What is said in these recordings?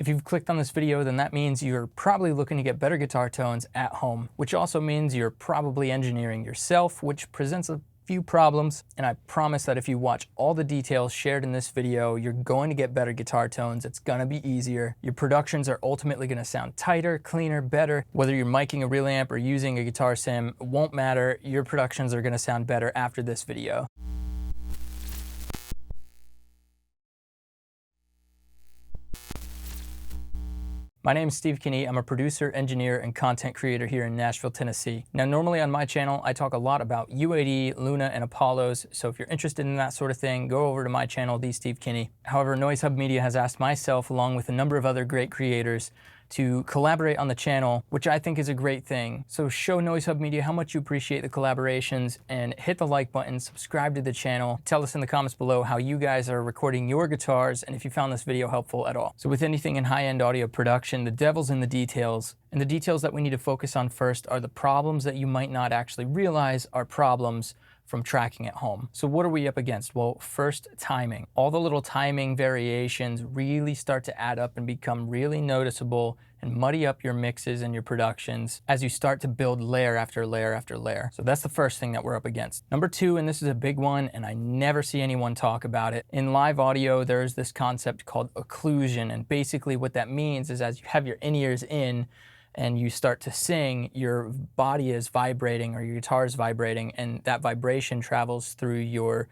If you've clicked on this video, then that means you're probably looking to get better guitar tones at home, which also means you're probably engineering yourself, which presents a few problems. And I promise that if you watch all the details shared in this video, you're going to get better guitar tones. It's gonna be easier. Your productions are ultimately gonna sound tighter, cleaner, better. Whether you're miking a real amp or using a guitar sim, it won't matter. Your productions are gonna sound better after this video. My name is Steve Kinney. I'm a producer, engineer, and content creator here in Nashville, Tennessee. Now, normally on my channel, I talk a lot about UAD, Luna, and Apollos, so if you're interested in that sort of thing, go over to my channel, The Steve Kinney. However, NOIZ Hub Media has asked myself, along with a number of other great creators, to collaborate on the channel, which I think is a great thing. So show NOIZ Hub Media how much you appreciate the collaborations and hit the like button, subscribe to the channel. Tell us in the comments below how you guys are recording your guitars and if you found this video helpful at all. So with anything in high-end audio production, the devil's in the details. And the details that we need to focus on first are the problems that you might not actually realize are problems from tracking at home. So what are we up against? Well, first, timing. All the little timing variations really start to add up and become really noticeable and muddy up your mixes and your productions as you start to build layer after layer after layer. So that's the first thing that we're up against. Number two, and this is a big one, and I never see anyone talk about it. In live audio, there's this concept called occlusion, and basically what that means is as you have your in-ears in, and you start to sing, your body is vibrating or your guitar is vibrating, and that vibration travels through your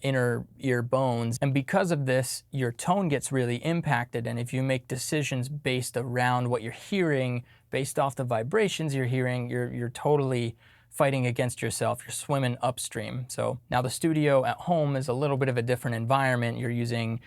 inner ear bones. And because of this, your tone gets really impacted. And if you make decisions based around what you're hearing, based off the vibrations you're hearing, you're totally fighting against yourself. You're swimming upstream. So now the studio at home is a little bit of a different environment. You're using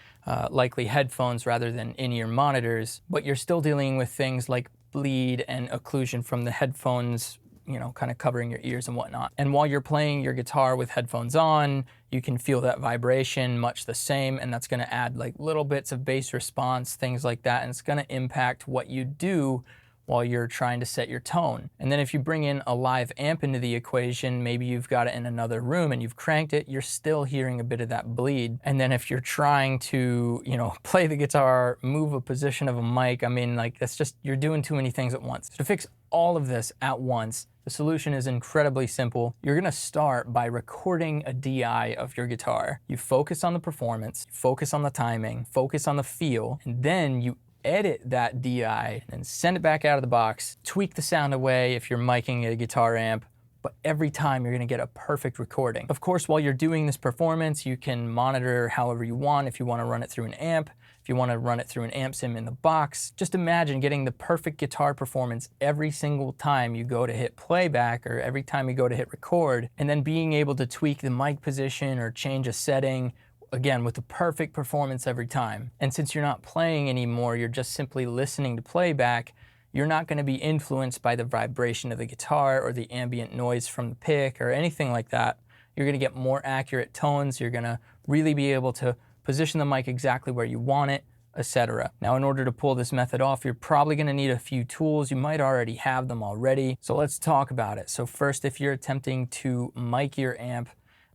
likely headphones rather than in-ear monitors, but you're still dealing with things like bleed and occlusion from the headphones, you know, kind of covering your ears and whatnot. And while you're playing your guitar with headphones on, you can feel that vibration much the same, and that's gonna add like little bits of bass response, things like that, and it's gonna impact what you do while you're trying to set your tone. And then if you bring in a live amp into the equation, maybe you've got it in another room and you've cranked it, you're still hearing a bit of that bleed. And then if you're trying to, you know, play the guitar, move a position of a mic, I mean, like that's just, you're doing too many things at once. So to fix all of this at once, the solution is incredibly simple. You're gonna start by recording a DI of your guitar. You focus on the performance, you focus on the timing, focus on the feel, and then you edit that DI and send it back out of the box, tweak the sound away if you're miking a guitar amp, but every time you're gonna get a perfect recording. Of course, while you're doing this performance, you can monitor however you want. If you wanna run it through an amp, if you wanna run it through an amp sim in the box, just imagine getting the perfect guitar performance every single time you go to hit playback or every time you go to hit record, and then being able to tweak the mic position or change a setting, again, with the perfect performance every time. And since you're not playing anymore, you're just simply listening to playback, you're not gonna be influenced by the vibration of the guitar or the ambient noise from the pick or anything like that. You're gonna get more accurate tones, you're gonna really be able to position the mic exactly where you want it, etc. Now, in order to pull this method off, you're probably gonna need a few tools. You might already have them already. So let's talk about it. So first, if you're attempting to mic your amp,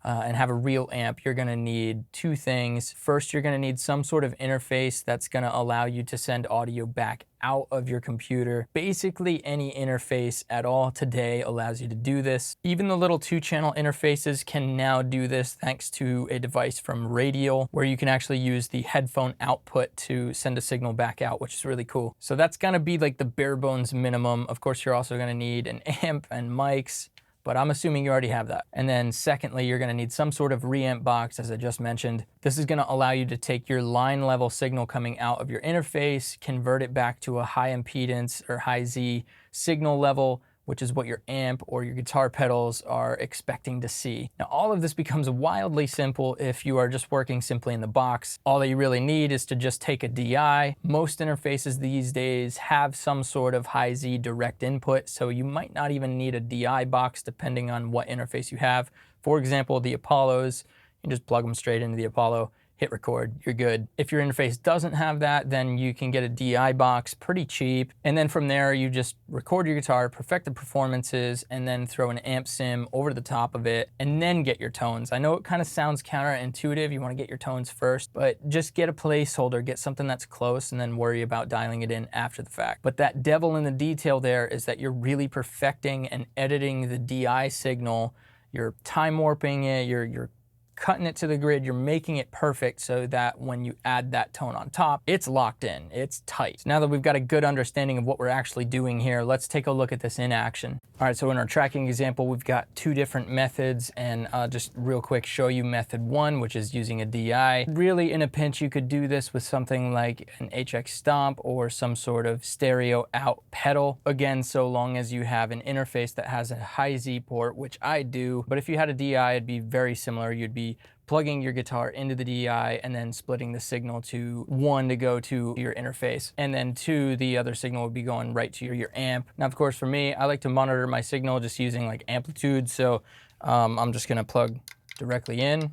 and have a real amp, you're gonna need two things. First, you're gonna need some sort of interface that's gonna allow you to send audio back out of your computer. Basically, any interface at all today allows you to do this. Even the little 2-channel interfaces can now do this thanks to a device from Radial, where you can actually use the headphone output to send a signal back out, which is really cool. So that's gonna be like the bare bones minimum. Of course, you're also gonna need an amp and mics, but I'm assuming you already have that. And then secondly, you're gonna need some sort of reamp box, as I just mentioned. This is gonna allow you to take your line level signal coming out of your interface, convert it back to a high impedance or high Z signal level, which is what your amp or your guitar pedals are expecting to see. Now, all of this becomes wildly simple if you are just working simply in the box. All that you really need is to just take a DI. Most interfaces these days have some sort of high Z direct input, so you might not even need a DI box depending on what interface you have. For example, the Apollos, you just plug them straight into the Apollo. hit record, you're good. If your interface doesn't have that, then you can get a DI box pretty cheap. And then from there, you just record your guitar, perfect the performances, and then throw an amp sim over the top of it, and then get your tones. I know it kind of sounds counterintuitive, you want to get your tones first, but just get a placeholder, get something that's close, and then worry about dialing it in after the fact. But that devil in the detail there is that you're really perfecting and editing the DI signal. You're time warping it, you're cutting it to the grid, you're making it perfect so that when you add that tone on top, it's locked in, it's tight. Now that we've got a good understanding of what we're actually doing here, let's take a look at this in action. All right, so in our tracking example, we've got two different methods, and I'll just real quick show you method one, which is using a DI. Really, in a pinch, you could do this with something like an HX Stomp or some sort of stereo out pedal. Again, so long as you have an interface that has a high Z port, which I do, but if you had a DI, it'd be very similar. You'd be plugging your guitar into the DI and then splitting the signal to one to go to your interface, and then two, the other signal would be going right to your amp. Now, of course, for me, I like to monitor my signal just using like amplitude, so I'm just gonna plug directly in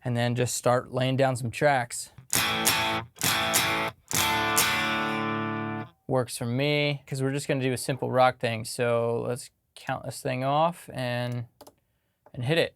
and then just start laying down some tracks. Works for me because we're just gonna do a simple rock thing. So let's count this thing off and hit it.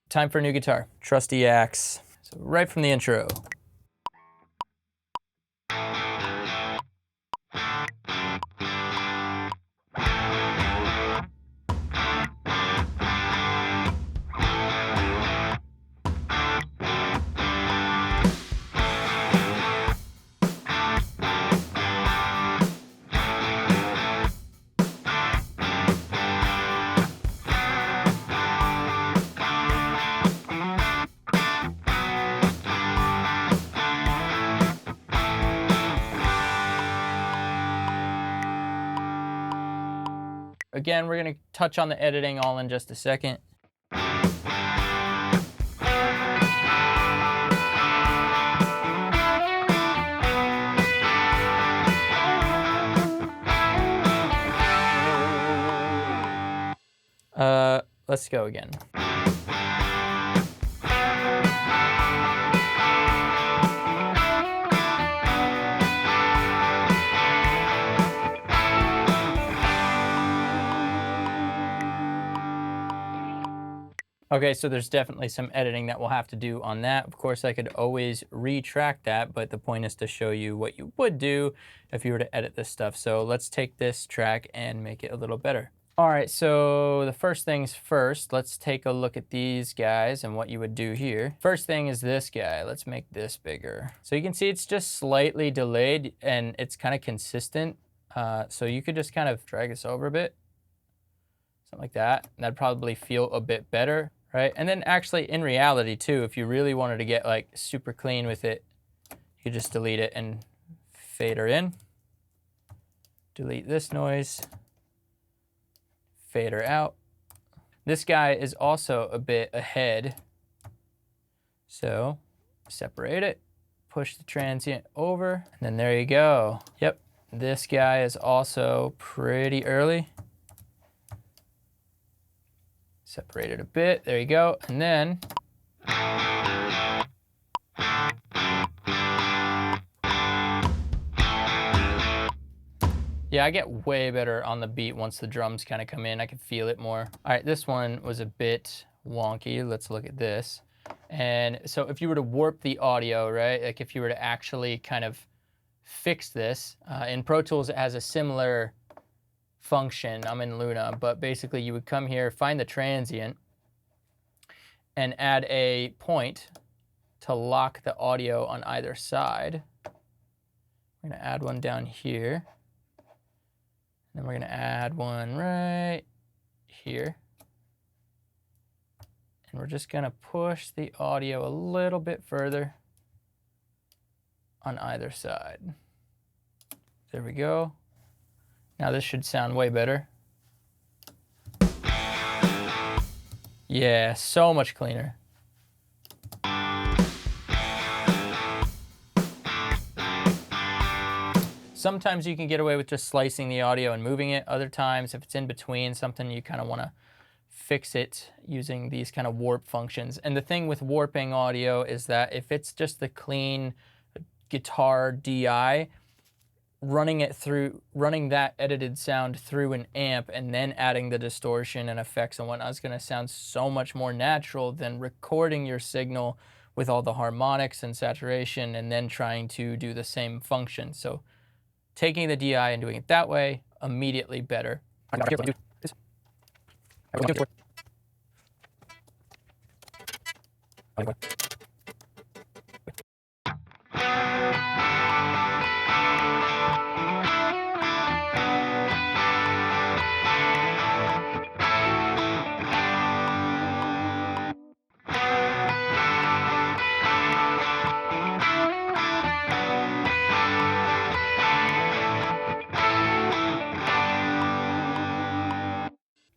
Time for a new guitar, trusty axe. So right from the intro. Again, we're gonna touch on the editing all in just a second. Let's go again. Okay, so there's definitely some editing that we'll have to do on that. Of course, I could always retract that, but the point is to show you what you would do if you were to edit this stuff. So let's take this track and make it a little better. All right, so the first things first, let's take a look at these guys and what you would do here. First thing is this guy. Let's make this bigger. So you can see it's just slightly delayed and it's kind of consistent. So you could just kind of drag this over a bit, something like that. That'd probably feel a bit better. Right, and then actually in reality too, if you really wanted to get like super clean with it, you just delete it and fade her in. Delete this noise, fade her out. This guy is also a bit ahead, so separate it, push the transient over, and then there you go. Yep, this guy is also pretty early. Separate it a bit, there you go, and then yeah, I get way better on the beat once the drums kind of come in. I can feel it more. All right, this one was a bit wonky. Let's look at this. And so if you were to warp the audio, right, like if you were to actually kind of fix this, in Pro Tools it has a similar function. I'm in Luna, but basically you would come here, find the transient, and add a point to lock the audio on either side. I'm gonna add one down here. Then we're gonna add one right here. And we're just gonna push the audio a little bit further on either side. There we go. Now this should sound way better. Yeah, so much cleaner. Sometimes you can get away with just slicing the audio and moving it. Other times, if it's in between something, you kind of want to fix it using these kind of warp functions. And the thing with warping audio is that if it's just the clean guitar DI, running that edited sound through an amp and then adding the distortion and effects and whatnot is going to sound so much more natural than recording your signal with all the harmonics and saturation and then trying to do the same function. So taking the DI and doing it that way, immediately better.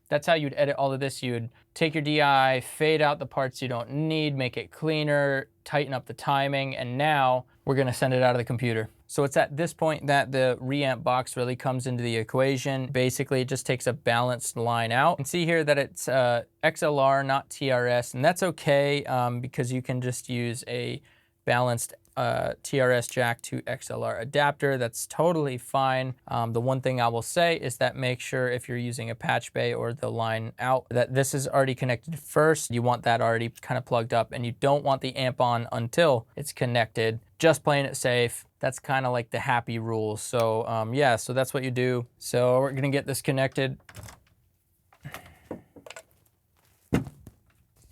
That's how you'd edit all of this. You'd take your DI, fade out the parts you don't need, make it cleaner, tighten up the timing, and now we're gonna send it out of the computer. So it's at this point that the reamp box really comes into the equation. Basically, it just takes a balanced line out. You can see here that it's XLR, not TRS, and that's okay because you can just use a balanced TRS jack to XLR adapter. That's totally fine. The one thing I will say is that make sure if you're using a patch bay or the line out that this is already connected first. You want that already kind of plugged up, and you don't want the amp on until it's connected. Just playing it safe. That's kind of like the happy rule. So yeah, so that's what you do. So we're gonna get this connected.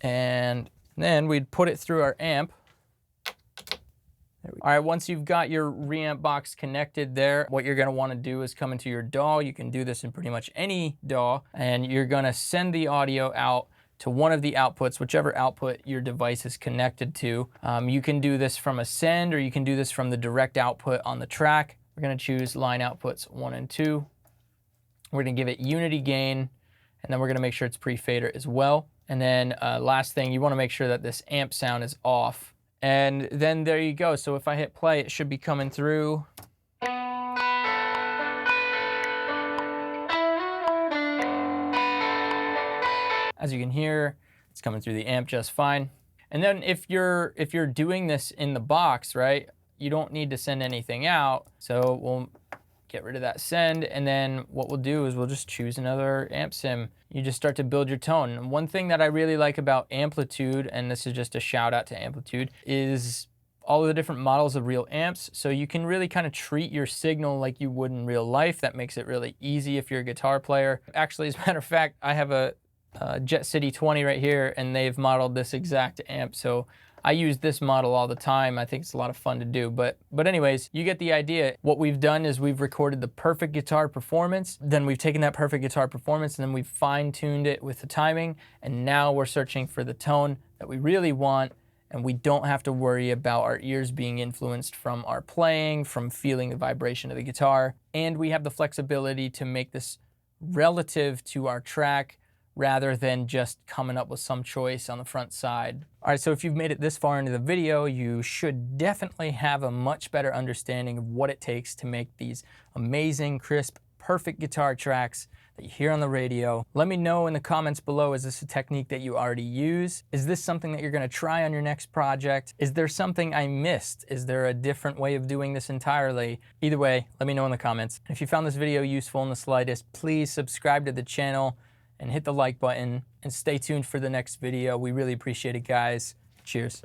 And then we'd put it through our amp. All right, once you've got your reamp box connected there, what you're gonna wanna do is come into your DAW. You can do this in pretty much any DAW, and you're gonna send the audio out to one of the outputs, whichever output your device is connected to. You can do this from a send, or you can do this from the direct output on the track. We're gonna choose line outputs 1 and 2. We're gonna give it unity gain, and then we're gonna make sure it's pre-fader as well. And then last thing, you wanna make sure that this amp sound is off. And then there you go. So if I hit play, it should be coming through. As you can hear, it's coming through the amp just fine. And then if you're doing this in the box, right, you don't need to send anything out. So we'll get rid of that send, and then what we'll do is we'll just choose another amp sim. You just start to build your tone. And one thing that I really like about Amplitude, and this is just a shout out to Amplitude, is all of the different models of real amps. So you can really kind of treat your signal like you would in real life. That makes it really easy if you're a guitar player. Actually, as a matter of fact, I have a Jet City 20 right here, and they've modeled this exact amp. So I use this model all the time. I think it's a lot of fun to do, but anyways, you get the idea. What we've done is we've recorded the perfect guitar performance, then we've taken that perfect guitar performance and then we've fine-tuned it with the timing, and now we're searching for the tone that we really want, and we don't have to worry about our ears being influenced from our playing, from feeling the vibration of the guitar, and we have the flexibility to make this relative to our track rather than just coming up with some choice on the front side. All right, so if you've made it this far into the video, you should definitely have a much better understanding of what it takes to make these amazing, crisp, perfect guitar tracks that you hear on the radio. Let me know in the comments below, is this a technique that you already use? Is this something that you're gonna try on your next project? Is there something I missed? Is there a different way of doing this entirely? Either way, let me know in the comments. If you found this video useful in the slightest, please subscribe to the channel and hit the like button and stay tuned for the next video. We really appreciate it, guys. Cheers.